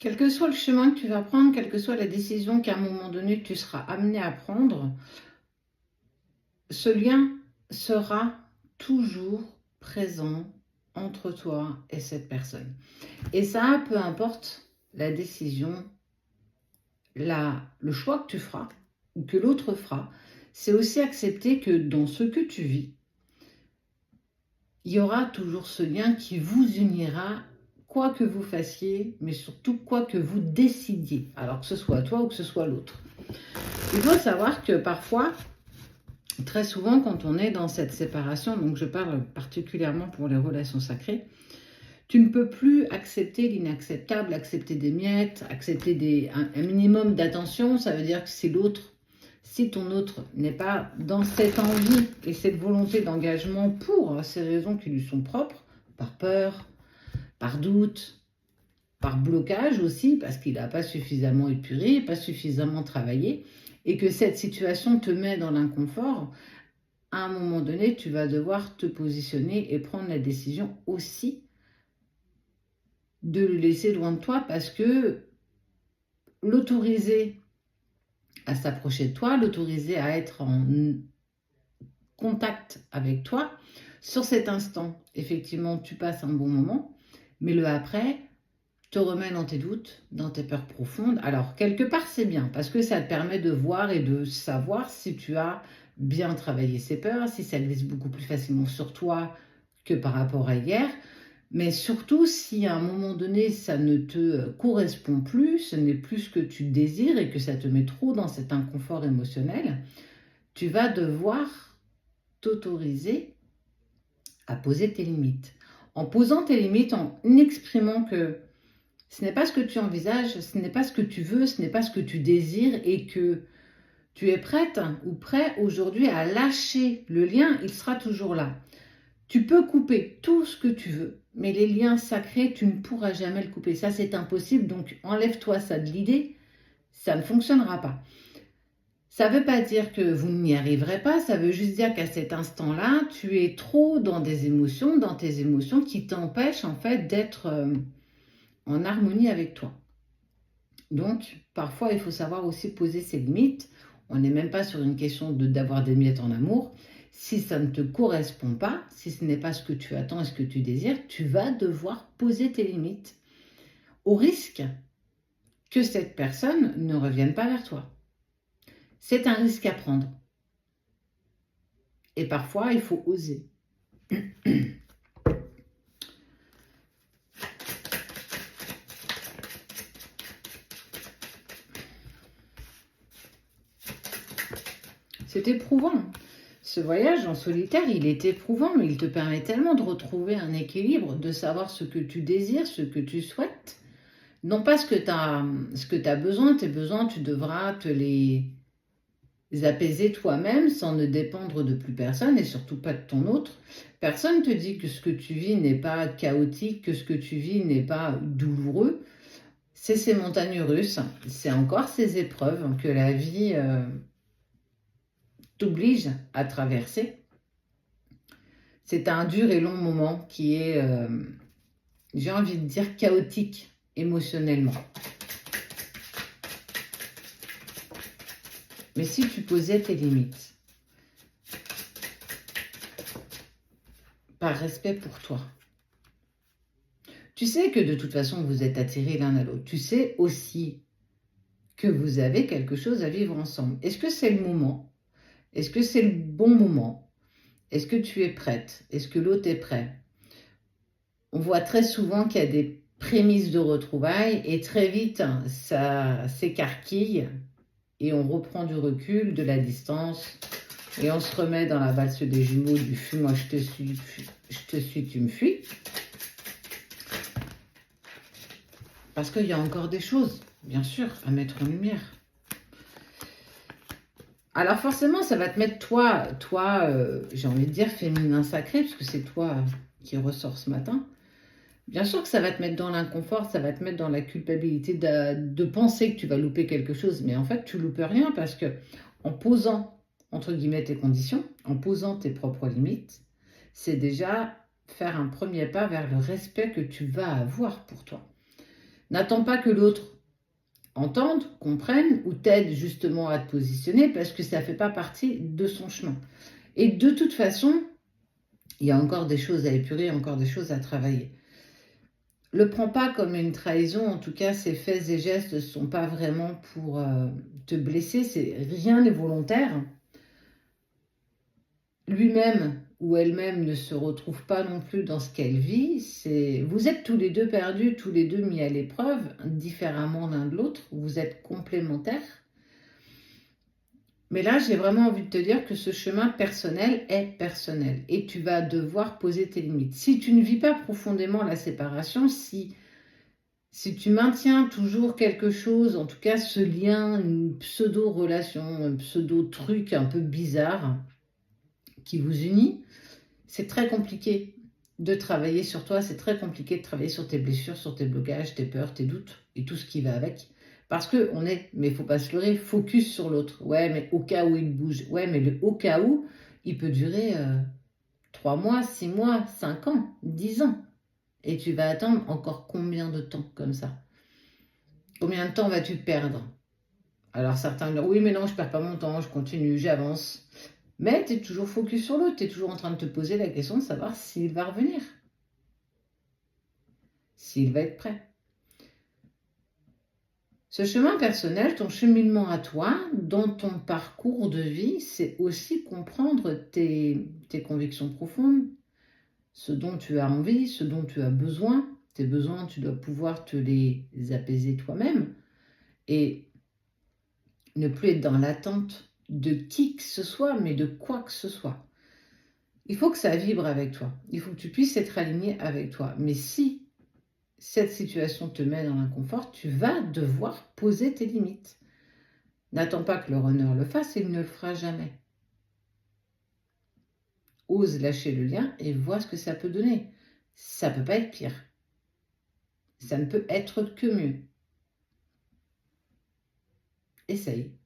Quel que soit le chemin que tu vas prendre, quelle que soit la décision qu'à un moment donné tu seras amené à prendre, ce lien sera toujours présent entre toi et cette personne. Et ça, peu importe la décision, le choix que tu feras ou que l'autre fera, c'est aussi accepter que dans ce que tu vis, il y aura toujours ce lien qui vous unira, quoi que vous fassiez, mais surtout quoi que vous décidiez, alors que ce soit toi ou que ce soit l'autre. Il faut savoir que parfois, très souvent, quand on est dans cette séparation, donc je parle particulièrement pour les relations sacrées, tu ne peux plus accepter l'inacceptable, accepter des miettes, accepter un minimum d'attention. Ça veut dire que si l'autre, si ton autre n'est pas dans cette envie et cette volonté d'engagement pour ces raisons qui lui sont propres, par peur, par doute, par blocage aussi, parce qu'il n'a pas suffisamment épuré, pas suffisamment travaillé, et que cette situation te met dans l'inconfort, à un moment donné, tu vas devoir te positionner et prendre la décision aussi de le laisser loin de toi, parce que l'autoriser à s'approcher de toi, l'autoriser à être en contact avec toi, sur cet instant, effectivement, tu passes un bon moment, mais le après te remet dans tes doutes, dans tes peurs profondes. Alors, quelque part, c'est bien, parce que ça te permet de voir et de savoir si tu as bien travaillé ces peurs, si ça glisse beaucoup plus facilement sur toi que par rapport à hier. Mais surtout, si à un moment donné, ça ne te correspond plus, ce n'est plus ce que tu désires et que ça te met trop dans cet inconfort émotionnel, tu vas devoir t'autoriser à poser tes limites. En posant tes limites, en exprimant que ce n'est pas ce que tu envisages, ce n'est pas ce que tu veux, ce n'est pas ce que tu désires et que tu es prête ou prêt aujourd'hui à lâcher le lien, il sera toujours là. Tu peux couper tout ce que tu veux, mais les liens sacrés, tu ne pourras jamais le couper. Ça, c'est impossible, donc enlève-toi ça de l'idée, ça ne fonctionnera pas. Ça ne veut pas dire que vous n'y arriverez pas, ça veut juste dire qu'à cet instant-là, tu es trop dans tes émotions qui t'empêchent en fait d'être en harmonie avec toi. Donc, parfois, il faut savoir aussi poser ses limites. On n'est même pas sur une question d'avoir des miettes en amour. Si ça ne te correspond pas, si ce n'est pas ce que tu attends et ce que tu désires, tu vas devoir poser tes limites au risque que cette personne ne revienne pas vers toi. C'est un risque à prendre. Et parfois, il faut oser. C'est éprouvant. Ce voyage en solitaire, il est éprouvant, mais il te permet tellement de retrouver un équilibre, de savoir ce que tu désires, ce que tu souhaites. Non pas ce que tu as besoin, tes besoins, tu devras te les apaiser toi-même sans ne dépendre de plus personne et surtout pas de ton autre. Personne ne te dit que ce que tu vis n'est pas chaotique, que ce que tu vis n'est pas douloureux. C'est ces montagnes russes, c'est encore ces épreuves que la vie t'oblige à traverser. C'est un dur et long moment qui est, j'ai envie de dire, chaotique émotionnellement. Mais si tu posais tes limites, par respect pour toi, tu sais que de toute façon vous êtes attirés l'un à l'autre. Tu sais aussi que vous avez quelque chose à vivre ensemble. Est-ce que c'est le moment? Est-ce que c'est le bon moment? Est-ce que tu es prête? Est-ce que l'autre est prêt? On voit très souvent qu'il y a des prémices de retrouvailles et très vite ça s'écarquille et on reprend du recul, de la distance et on se remet dans la valse des jumeaux du fuis-moi je te suis, tu me fuis. Parce qu'il y a encore des choses, bien sûr, à mettre en lumière. Alors forcément, ça va te mettre toi, j'ai envie de dire féminin sacré, parce que c'est toi qui ressort ce matin. Bien sûr que ça va te mettre dans l'inconfort, ça va te mettre dans la culpabilité de penser que tu vas louper quelque chose, mais en fait, tu loupes rien parce que en posant, entre guillemets, tes conditions, en posant tes propres limites, c'est déjà faire un premier pas vers le respect que tu vas avoir pour toi. N'attends pas que l'autre entende, comprenne ou t'aide justement à te positionner parce que ça ne fait pas partie de son chemin. Et de toute façon, il y a encore des choses à épurer, encore des choses à travailler. Le prends pas comme une trahison, en tout cas, ces faits et gestes ne sont pas vraiment pour te blesser, rien n'est volontaire. Lui-même ou elle-même ne se retrouve pas non plus dans ce qu'elle vit. Vous êtes tous les deux perdus, tous les deux mis à l'épreuve, différemment l'un de l'autre, vous êtes complémentaires. Mais là, j'ai vraiment envie de te dire que ce chemin personnel est personnel et tu vas devoir poser tes limites. Si tu ne vis pas profondément la séparation, si tu maintiens toujours quelque chose, en tout cas ce lien, une pseudo-relation, un pseudo-truc un peu bizarre qui vous unit, c'est très compliqué de travailler sur toi, c'est très compliqué de travailler sur tes blessures, sur tes blocages, tes peurs, tes doutes et tout ce qui va avec. Parce qu'on est, mais il ne faut pas se leurrer, focus sur l'autre. Ouais, mais au cas où il bouge. Ouais, mais le au cas où, il peut durer 3 mois, 6 mois, 5 ans, 10 ans. Et tu vas attendre encore combien de temps comme ça? Combien de temps vas-tu perdre? Alors certains disent, oui, mais non, je ne perds pas mon temps, je continue, j'avance. Mais tu es toujours focus sur l'autre, tu es toujours en train de te poser la question de savoir s'il va revenir, s'il va être prêt. Ce chemin personnel, ton cheminement à toi, dans ton parcours de vie, c'est aussi comprendre tes convictions profondes, ce dont tu as envie, ce dont tu as besoin. Tes besoins, tu dois pouvoir te les apaiser toi-même et ne plus être dans l'attente de qui que ce soit, mais de quoi que ce soit. Il faut que ça vibre avec toi. Il faut que tu puisses être aligné avec toi. Mais si cette situation te met dans l'inconfort, tu vas devoir poser tes limites. N'attends pas que le runner le fasse, il ne le fera jamais. Ose lâcher le lien et vois ce que ça peut donner. Ça ne peut pas être pire. Ça ne peut être que mieux. Essaye.